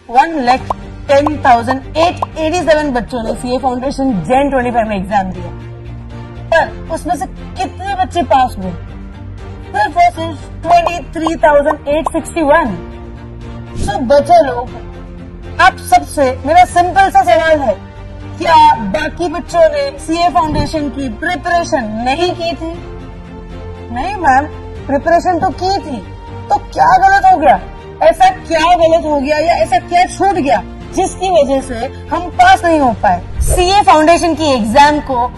1,10,887 बच्चों ने CA foundation Jain 25 में एग्जाम दिया, पर उसमें से कितने बच्चे पास हुए? सिर्फ और सिर्फ 23,861। सो बच्चे लोग, आप सबसे मेरा सिंपल सा सवाल है, क्या बाकी बच्चों ने सीए फाउंडेशन की प्रिपरेशन नहीं की थी? नहीं मैम, प्रिपरेशन तो की थी, तो क्या गलत हो गया? ऐसा क्या गलत हो गया या ऐसा क्या छूट गया जिसकी वजह से हम पास नहीं हो पाए? सीए फाउंडेशन की एग्जाम को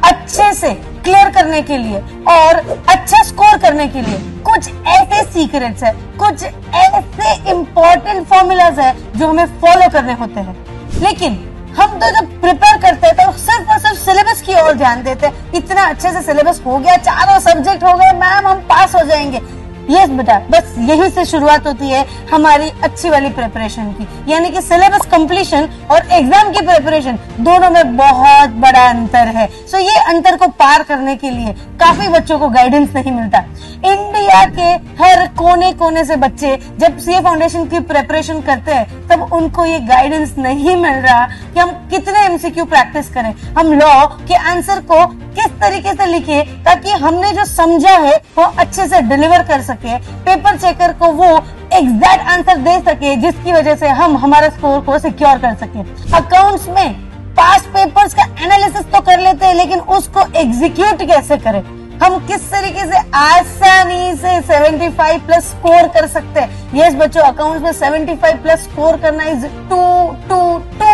अच्छे से क्लियर करने के लिए और अच्छा स्कोर करने के लिए कुछ ऐसे सीक्रेट्स है, कुछ ऐसे इम्पोर्टेंट फॉर्मूलाज है जो हमें फॉलो करने होते हैं। लेकिन हम तो जब प्रिपेयर करते हैं तो सिर्फ और सिर्फ सिलेबस की ओर ध्यान देते हैं। इतना अच्छे से सिलेबस हो गया, चारों सब्जेक्ट हो गए मैम, हम पास हो जाएंगे। यस बेटा, बस यही से शुरुआत होती है हमारी अच्छी वाली प्रिपरेशन की, यानी कि सिलेबस कंप्लीशन और एग्जाम की प्रिपरेशन दोनों में बहुत बड़ा अंतर है। सो ये अंतर को पार करने के लिए काफी बच्चों को गाइडेंस नहीं मिलता। इंडिया के हर कोने कोने से बच्चे जब सीए फाउंडेशन की प्रिपरेशन करते हैं तब उनको ये गाइडेंस नहीं मिल रहा कि हम कितने एमसीक्यू प्रैक्टिस करें, हम लॉ के आंसर को किस तरीके से लिखे ताकि हमने जो समझा है वो अच्छे से डिलीवर कर सके, पेपर चेकर को वो एग्जैक्ट आंसर दे सके जिसकी वजह से हम हमारा स्कोर को सिक्योर कर सके। अकाउंट्स में पास्ट पेपर्स का एनालिसिस तो कर लेते हैं, लेकिन उसको एग्जीक्यूट कैसे करें, हम किस तरीके से आसानी से 75 प्लस स्कोर कर सकते हैं। यस बच्चों, अकाउंट्स में 75 प्लस स्कोर करना इज टू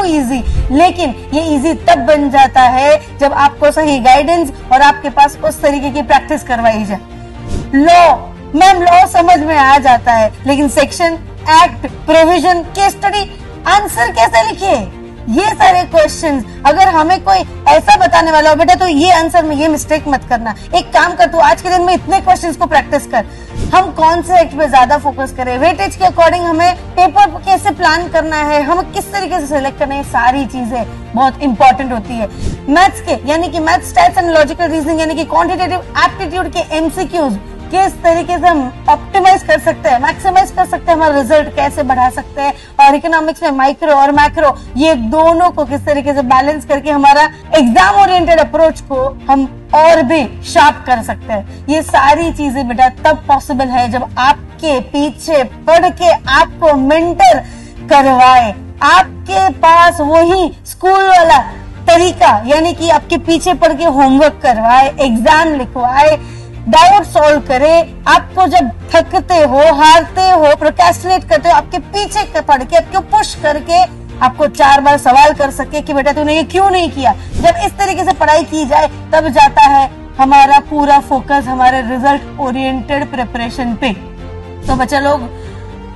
इजी, लेकिन ये इजी तब बन जाता है जब आपको सही गाइडेंस और आपके पास उस तरीके की प्रैक्टिस करवाई जाए। लॉ, मैम लॉ समझ में आ जाता है, लेकिन section, act, provision, case study, answer कैसे लिखे, ये सारे क्वेश्चंस अगर हमें कोई ऐसा बताने वाला हो बेटा तो ये आंसर में ये मिस्टेक मत करना, एक काम कर तू आज के दिन में इतने क्वेश्चंस को प्रैक्टिस कर। हम कौन से एक्ट पे ज्यादा फोकस करें, वेटेज के अकॉर्डिंग हमें पेपर कैसे प्लान करना है, हमें किस तरीके से सिलेक्ट करना है, सारी चीजें बहुत इंपॉर्टेंट होती है। मैथ्स के यानी कि maths, stats and logical reasoning यानी कि क्वांटिटेटिव एप्टीट्यूड के एमसीक्यूज किस तरीके से हम ऑप्टिमाइज कर सकते हैं, मैक्सिमाइज कर सकते हैं, हमारा रिजल्ट कैसे बढ़ा सकते हैं, और इकोनॉमिक्स में माइक्रो और मैक्रो ये दोनों को किस तरीके से बैलेंस करके हमारा एग्जाम ओरिएंटेड अप्रोच को हम और भी शार्प कर सकते हैं। ये सारी चीजें बेटा तब पॉसिबल है जब आपके पीछे पढ़ के आपको मेंटर करवाए, आपके पास वही स्कूल वाला तरीका यानी कि आपके पीछे पढ़ के होमवर्क करवाए, एग्जाम लिखवाए, डाउट सॉल्व करे। आपको जब थकते हो, हारते हो, प्रोक्रेस्टिनेट करते हो, आपके पीछे पढ़ के आपको पुश करके आपको 4 बार सवाल कर सके कि बेटा तूने ये क्यों नहीं किया। जब इस तरीके से पढ़ाई की जाए तब जाता है हमारा पूरा फोकस हमारे रिजल्ट ओरिएंटेड प्रिपरेशन पे। तो बच्चा लोग,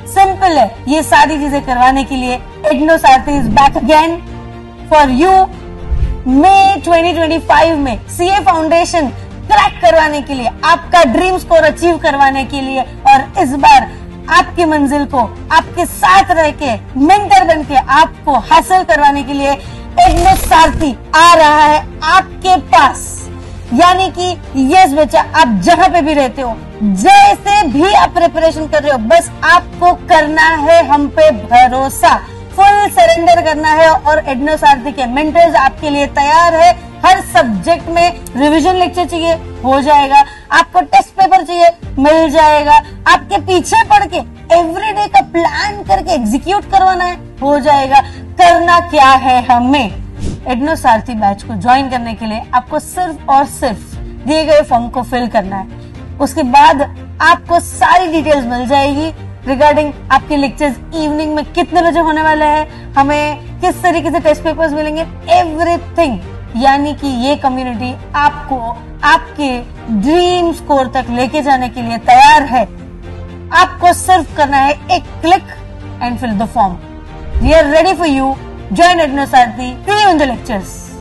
सिंपल है, ये सारी चीजें करवाने के लिए IGNOU Saarthi is back again for you. मई 2025 में सीए फाउंडेशन क्रैक करवाने के लिए, आपका ड्रीम स्कोर अचीव करवाने के लिए और इस बार आपकी मंजिल को आपके साथ रह के मेंटर बन के आपको हासिल करवाने के लिए इग्नो सारथी आ रहा है आपके पास। यानी कि यस बच्चा, आप जहां पे भी रहते हो, जैसे भी आप प्रिपरेशन कर रहे हो, बस आपको करना है हम पे भरोसा, फुल सरेंडर करना है और इग्नो सारथी के मेंटर्स आपके लिए तैयार है। हर सब्जेक्ट में रिवीजन लेक्चर चाहिए, हो जाएगा। आपको टेस्ट पेपर चाहिए, मिल जाएगा। आपके पीछे पढ़ के एवरीडे का प्लान करके एग्जीक्यूट करवाना है, हो जाएगा। करना क्या है हमें, इग्नो सारथी बैच को ज्वाइन करने के लिए आपको सिर्फ और सिर्फ दिए गए फॉर्म को फिल करना है। उसके बाद आपको सारी डिटेल्स मिल जाएगी रिगार्डिंग आपके लेक्चर्स इवनिंग में कितने बजे होने वाले हैं, हमें किस तरीके से टेस्ट पेपर्स मिलेंगे, एवरीथिंग। यानी कि ये कम्युनिटी आपको आपके ड्रीम स्कोर तक लेके जाने के लिए तैयार है। आपको सिर्फ करना है एक click and fill the form. We are ready for you. Join IGNOU Saarthi. See you in the lectures.